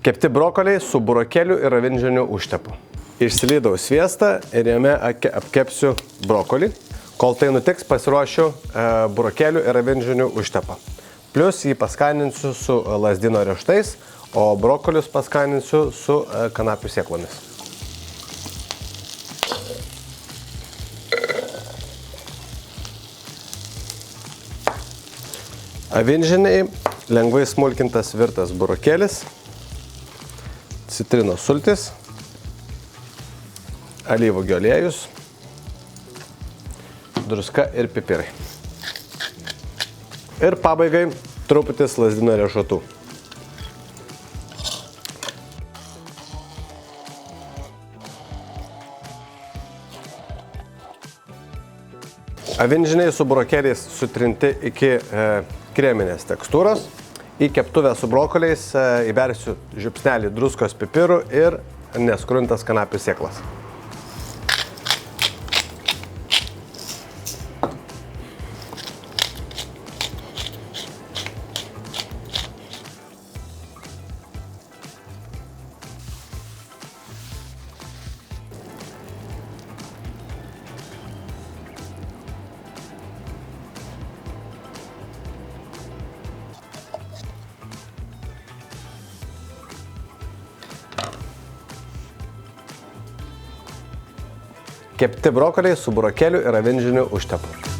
Kepti brokoliai su burokėliu ir avinžiniu užtepu. Išsilydau sviestą ir jame apkepsiu brokolį. Kol tai nutiks, pasiruošiu burokėlių ir avinžinių užtepą. Plius jį paskaninsiu su lazdino riešutais, o brokolius paskaninsiu su kanapių sėklomis. Avinžiniai, lengvai smulkintas virtas burokėlis, citrinos sultis, alyvuogių aliejus, druska ir pipirai. Ir pabaigai truputis lazdino riešutų. Avinžiniai su burokėliais sutrinti iki kreminės tekstūros. Į keptuvę su brokoliais įbersiu žiupsnelį druskos pipirų ir neskruntas kanapių sėklas. Kepti brokoliai su burokėliu ir avinžiniu užtepu.